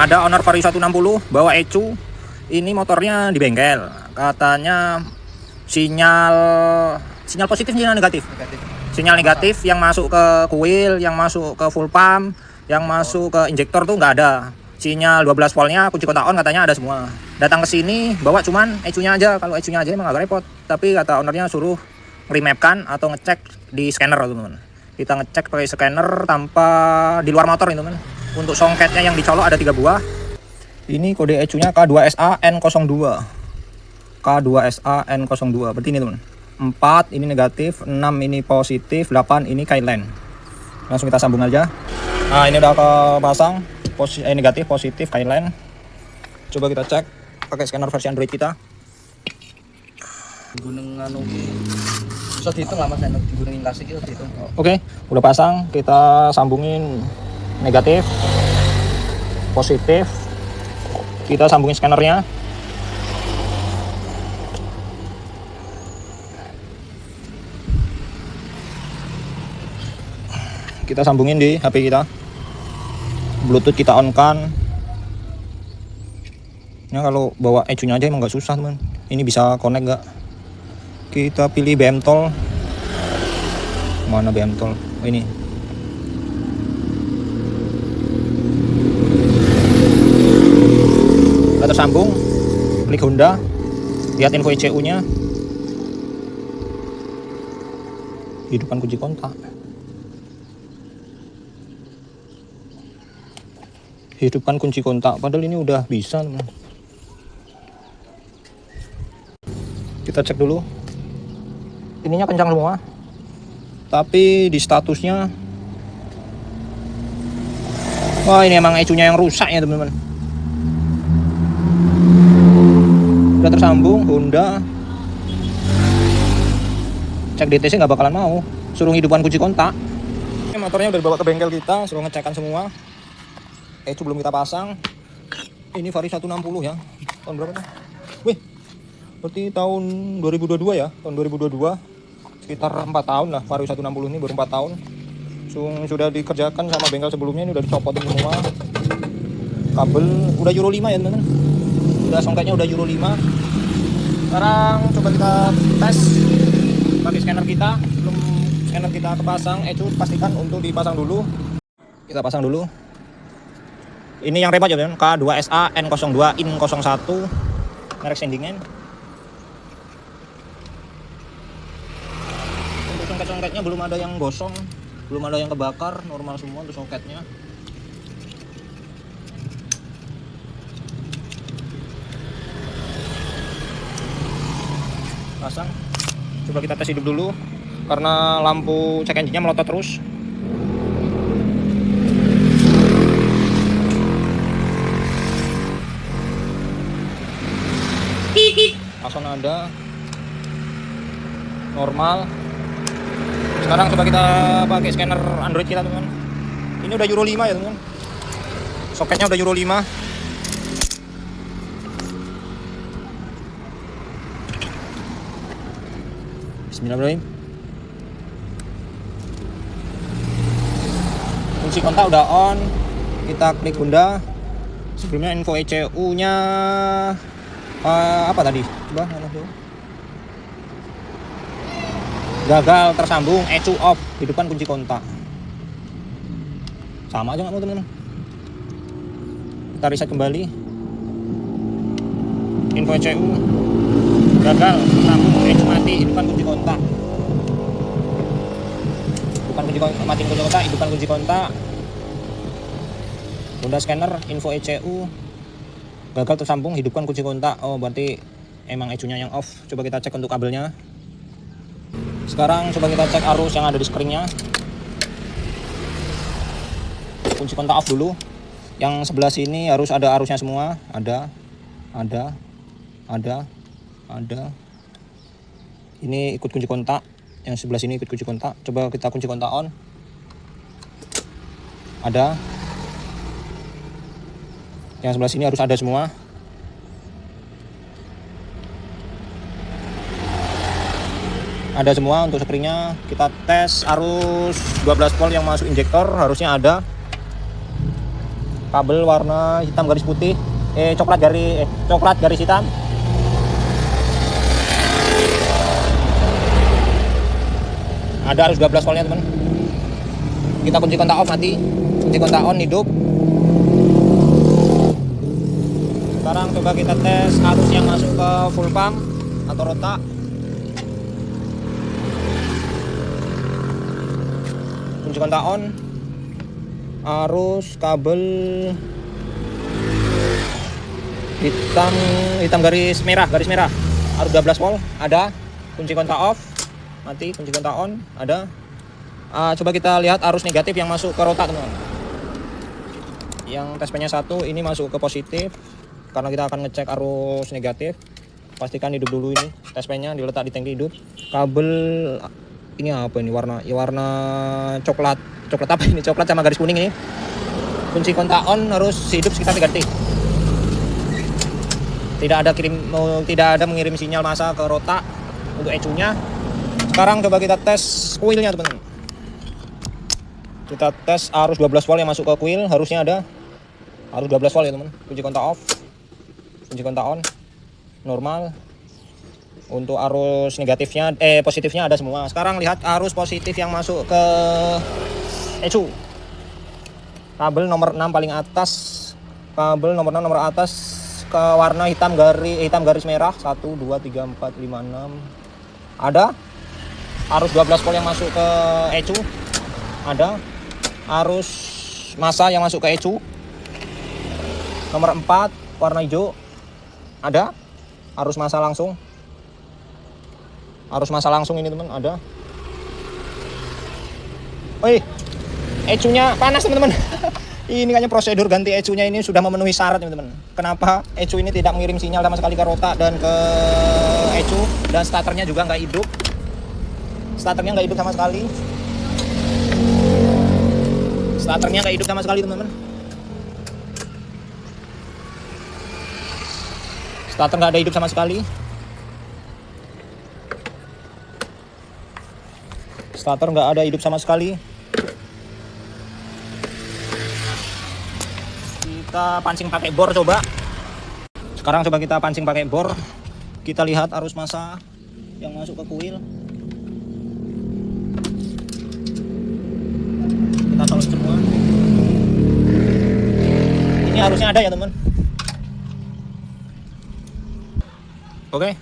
Ada owner Vario 160 bawa ECU. Ini motornya di bengkel. Katanya sinyal positif, sinyal negatif. Sinyal negatif yang masuk ke kuil, yang masuk ke full pump, yang masuk ke injektor tuh nggak ada. Sinyal 12 voltnya, kunci kontak on katanya ada semua. Datang ke sini bawa cuman ECU-nya aja. Kalau ECU-nya aja emang agak repot. Tapi kata ownernya suruh remapkan atau ngecek di scanner, teman-teman. Kita ngecek pakai scanner tanpa di luar motor, teman-teman. Untuk songketnya yang dicolok ada 3 buah. Ini kode ECU-nya K2SA N02. K2SA N02. Berarti ini, teman. 4 ini negatif, 6 ini positif, 8 ini kailan. Langsung kita sambung aja. Nah, ini udah kepasang. Negatif, positif, kailan. Coba kita cek pakai scanner versi Android kita. Gunung anu bisa dihitung lah Mas, di gunung klasik itu dihitung. Oke, udah pasang. Kita sambungin negatif, positif. Kita sambungin scannernya. Kita sambungin di HP kita. Bluetooth kita on kan. Ya, kalau bawa ECU-nya aja emang nggak susah, teman. Ini bisa connect nggak? Kita pilih BM Tol. Mana BM Tol? Oh, ini. Udah tersambung. Klik Honda. Lihat info ECU-nya. Hidupkan kunci kontak. Hidupkan kunci kontak. Padahal ini udah bisa, teman. Kita cek dulu. Ininya kencang semua. Tapi di statusnya, wah, ini emang ECU-nya yang rusak ya, teman-teman. Udah tersambung Honda. Cek DTC nggak bakalan mau. Suruh hidupkan kunci kontak. Ini motornya udah dibawa ke bengkel kita. Suruh ngecekkan semua. ECU belum kita pasang. Ini Vario 160 ya. Tahun berapa tuh? Wih, berarti tahun 2022 ya. Tahun 2022. Sekitar 4 tahun lah. Vario 160 ini baru 4 tahun. Sudah dikerjakan sama bengkel sebelumnya. Ini udah dicopotin semua. Kabel udah Euro 5 ya, teman-teman. Udah songketnya udah Euro 5. Sekarang coba kita tes pakai scanner kita. Belum scanner kita kepasang, ECU pastikan untuk dipasang dulu. Kita pasang dulu. Ini yang remote ya, teman. K2SA N02 IN01 merek Sendingen. Untuk songket-songketnya belum ada yang gosong, belum ada yang kebakar, normal semua untuk songketnya. Pasang. Coba kita tes hidup dulu karena lampu cek engine-nya melotot terus. Akson ada normal. Sekarang coba kita pakai scanner Android kita, teman. Ini udah Euro 5 ya, teman. Soketnya udah Euro 5. Bismillahirrahmanirrahim. Kunci kontak udah on. Kita klik Honda. Sebelumnya info ECU-nya apa tadi? Coba gagal tersambung, ECU off, hidupkan kunci kontak. Sama aja nggak mau, teman-teman. Kita reset kembali. Info ECU gagal tersambung, ECU mati, hidupkan kunci kontak. Hidupkan kunci kontak, mati kunci kontak, hidupkan kunci kontak. Honda scanner, info ECU gagal tersambung, hidupkan kunci kontak. Oh, berarti emang ECU-nya yang off. Coba kita cek untuk kabelnya. Sekarang coba kita cek arus yang ada di springnya. Kunci kontak off dulu. Yang sebelah sini harus ada arusnya semua. Ada. Ini ikut kunci kontak. Yang sebelah sini ikut kunci kontak. Coba kita kunci kontak on. Ada. Yang sebelah sini harus ada semua. Ada semua untuk springnya. Kita tes arus 12 volt yang masuk injektor, harusnya ada. kabel warna hitam garis putih, coklat garis hitam. Ada arus 12 voltnya teman. Kita kunci kontak off mati, kunci kontak on hidup. Sekarang coba kita tes arus yang masuk ke full pump atau rota. Kunci kontak on, arus kabel hitam garis merah, arus 12 volt ada. Kunci kontak off mati, kunci kontak on ada. Coba kita lihat arus negatif yang masuk ke rota teman-teman. Yang tes pen-nya 1 ini masuk ke positif. Karena kita akan ngecek arus negatif, pastikan hidup dulu ini. Tes pen-nya diletak di tangki hidup. Kabel ini apa ini, warna coklat apa ini, coklat sama garis kuning ini. Kunci kontak on harus hidup sekitar 3 detik. Tidak ada mengirim sinyal massa ke rota untuk ECU-nya. Sekarang coba kita tes coil-nya teman-teman. Kita tes arus 12 volt yang masuk ke coil, harusnya ada arus 12 volt ya teman. Kunci kontak off, kunci kontak on, normal. Untuk arus negatifnya, positifnya ada semua. Sekarang lihat arus positif yang masuk ke ECU. Kabel nomor 6 paling atas, kabel nomor 6 nomor atas ke warna hitam garis merah. 1 2 3 4 5 6. Ada arus 12 volt yang masuk ke ECU. Ada arus massa yang masuk ke ECU. Nomor 4 warna hijau. Ada arus massa langsung. Arus massa langsung ini teman ada. Wih, ECU-nya panas teman-teman. Ini kayaknya prosedur ganti ECU-nya ini sudah memenuhi syarat teman-teman. Kenapa ECU ini tidak mengirim sinyal sama sekali ke rota dan ke ECU, dan starternya juga nggak hidup. Starternya nggak hidup sama sekali. Starternya nggak hidup sama sekali teman-teman. Starter nggak ada hidup sama sekali. Starter nggak ada hidup sama sekali. Kita pancing pakai bor coba. Sekarang coba kita pancing pakai bor. Kita lihat arus massa yang masuk ke coil. Kita solid semua. Ini harusnya ada ya teman. Oke.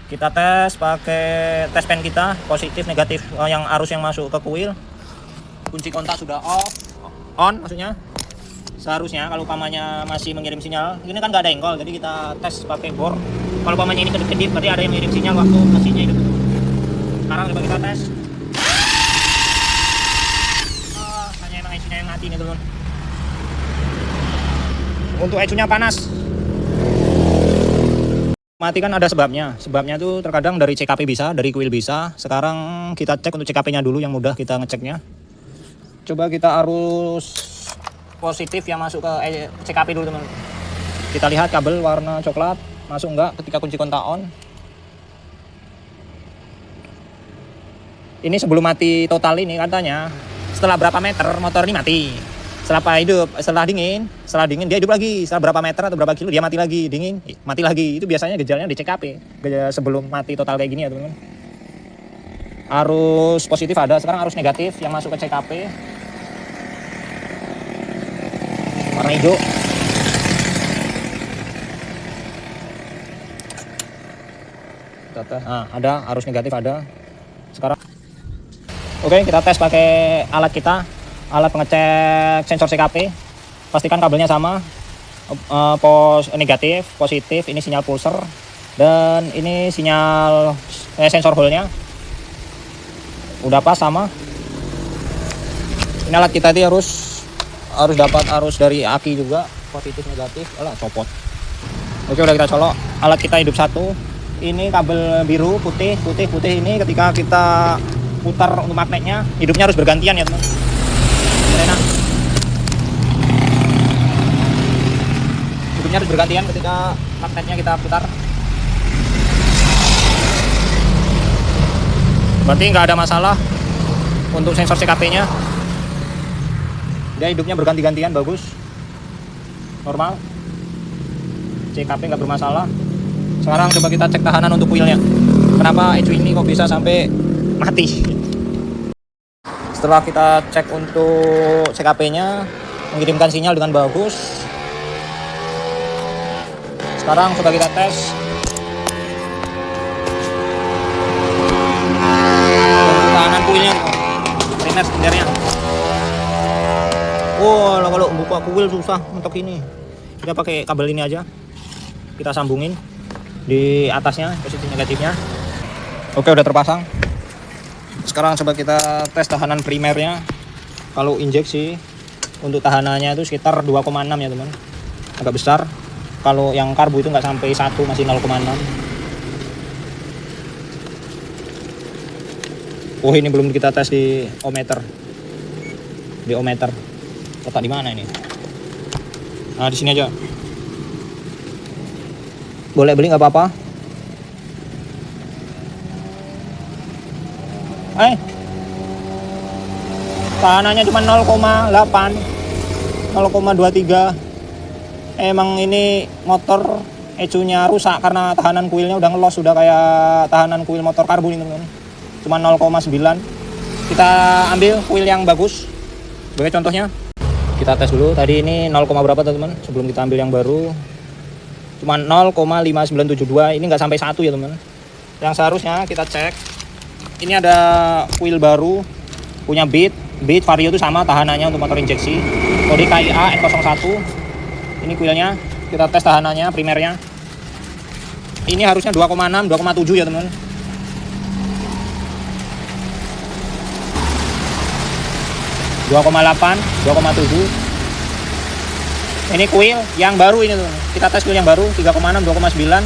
Kita tes pakai tes pen kita, positif negatif yang arus yang masuk ke coil. Kunci kontak sudah on maksudnya. Seharusnya kalau umpamanya masih mengirim sinyal, ini kan nggak ada engkol, jadi kita tes pakai bor. Kalau umpamanya ini kedip-kedip, berarti ada yang mengirim sinyal waktu mesinnya hidup. Sekarang coba kita tes. Hanya emang ECU-nya yang mati nih teman. Untuk ECU-nya panas. Mati kan ada sebabnya. Sebabnya tuh terkadang dari CKP bisa, dari coil bisa. Sekarang kita cek untuk CKP-nya dulu yang mudah kita ngeceknya. Coba kita arus positif yang masuk ke CKP dulu teman. Kita lihat kabel warna coklat masuk enggak ketika kunci kontak on. Ini sebelum mati total ini katanya setelah berapa meter motor ini mati. Setelah dingin dia hidup lagi. Setelah berapa meter atau berapa kilo dia mati lagi, dingin, mati lagi. Itu biasanya gejalanya di CKP. Gejala sebelum mati total kayak gini ya teman-teman. Arus positif ada, sekarang arus negatif yang masuk ke CKP. Warna hijau. Nah, ada arus negatif ada. Sekarang oke, kita tes pakai alat kita, alat pengecek sensor CKP. Pastikan kabelnya sama. Negatif, positif, ini sinyal pulser dan ini sinyal sensor hole-nya. Udah pas sama. Ini alat kita ini harus dapat arus dari aki juga, positif negatif. Alah, copot. Oke, udah kita colok. Alat kita hidup satu. Ini kabel biru, putih ini ketika kita putar untuk magnetnya, hidupnya harus bergantian ya teman. Enak. Hidupnya harus bergantian ketika magnetnya kita putar. Berarti nggak ada masalah untuk sensor CKP-nya. Dia hidupnya berganti-gantian, bagus. normal. CKP nggak bermasalah. Sekarang coba kita cek tahanan untuk kuilnya. Kenapa ECU ini kok bisa sampai mati? Setelah kita cek untuk CKP-nya, mengirimkan sinyal dengan bagus. Sekarang coba kita tes untuk tahanan kuilnya, primer sebenarnya. Oh, kalau buka kuil susah untuk ini. Kita pakai kabel ini aja. Kita sambungin di atasnya, positif negatifnya. Oke, udah terpasang. Sekarang coba kita tes tahanan primernya. Kalau injeksi untuk tahanannya itu sekitar 2,6 ya teman. Agak besar. Kalau yang karbu itu nggak sampai 1, masih 0,6. Oh, ini belum kita tes di ohmmeter. Di ohmmeter. Letak di mana ini? Nah, di sini aja. Boleh beli nggak apa-apa. Tahanannya cuma 0,8, 0,23. Emang ini motor ECU-nya rusak karena tahanan kuilnya udah ngelos, sudah kayak tahanan kuil motor karbu ini teman-teman. Cuma 0,9. Kita ambil kuil yang bagus. Sebagai contohnya, kita tes dulu. Tadi ini 0, berapa teman-teman? Sebelum kita ambil yang baru, cuma 0,5972. Ini nggak sampai 1 ya teman. Yang seharusnya kita cek. Ini ada kuil baru, punya Beat Vario itu sama tahanannya untuk motor injeksi. Kode KIA N01. Ini kuilnya, kita tes tahanannya, primernya. Ini harusnya 2,6, 2,7 ya teman. (2,8, 2,7). Ini kuil yang baru ini tuh. Kita tes kuil yang baru 3,6, 2,9.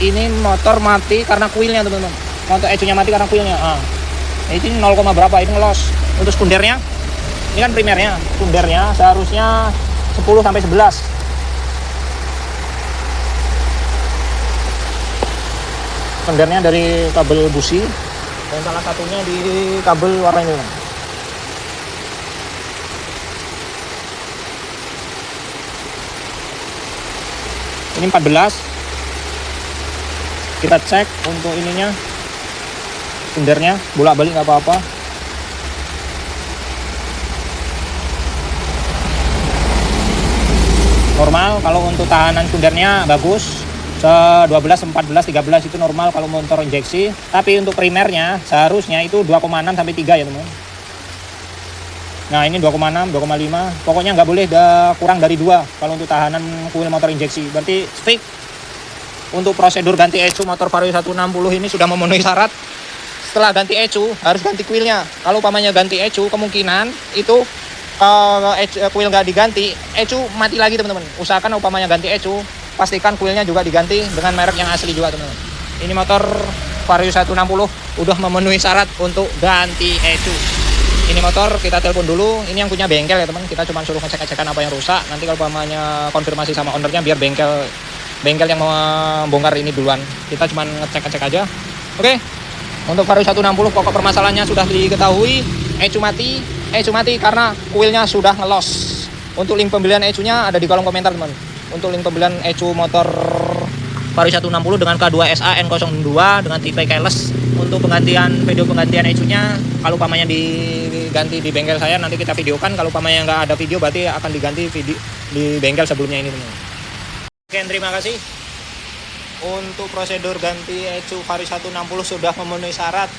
Ini motor mati karena kuilnya teman-teman. Motor ECU-nya mati karena kuilnya. Ini 0, berapa? Ini ngelos. Untuk sekundernya, ini kan primernya. Sekundernya seharusnya 10 sampai 11. Sekundernya dari kabel busi dan salah satunya di kabel warna ini. Ini 14. Kita cek untuk ininya, sendernya bolak-balik nggak apa-apa. Normal. Kalau untuk tahanan sendernya bagus. 12, 14, 13 itu normal kalau motor injeksi. Tapi untuk primernya seharusnya itu 2,6 sampai 3 ya teman. Nah ini 2,6, 2,5. Pokoknya nggak boleh kurang dari 2 kalau untuk tahanan kuil motor injeksi. Berarti fix. Untuk prosedur ganti ECU motor Vario 160 ini sudah memenuhi syarat. Setelah ganti ECU harus ganti kuilnya. Kalau umpamanya ganti ECU, kemungkinan itu kuil nggak diganti, ECU mati lagi teman-teman. Usahakan umpamanya ganti ECU, pastikan kuilnya juga diganti dengan merek yang asli juga teman-teman. Ini motor Vario 160 udah memenuhi syarat untuk ganti ECU. Ini motor kita telepon dulu. Ini yang punya bengkel ya teman. Kita cuma suruh ngecek-ngecekan apa yang rusak. Nanti kalau umpamanya konfirmasi sama ownernya, biar bengkel yang mau bongkar ini duluan. Kita cuma ngecek-ngecek aja. Oke. Untuk Vario 160 pokok permasalahannya sudah diketahui. ECU mati karena kuilnya sudah ngelos. Untuk link pembelian ECU-nya ada di kolom komentar teman. Untuk link pembelian ECU motor Vario 160 dengan K2SA N02 dengan tipe keyless. Untuk video penggantian ECU-nya, kalau umpamanya diganti di bengkel saya, nanti kita videokan. Kalau umpamanya nggak ada video, berarti akan diganti video di bengkel sebelumnya ini teman. Oke, terima kasih. Untuk prosedur ganti ECU Vario 160 sudah memenuhi syarat.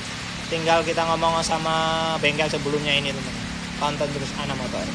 Tinggal kita ngomong sama bengkel sebelumnya ini teman. Tonton terus Ana Motor.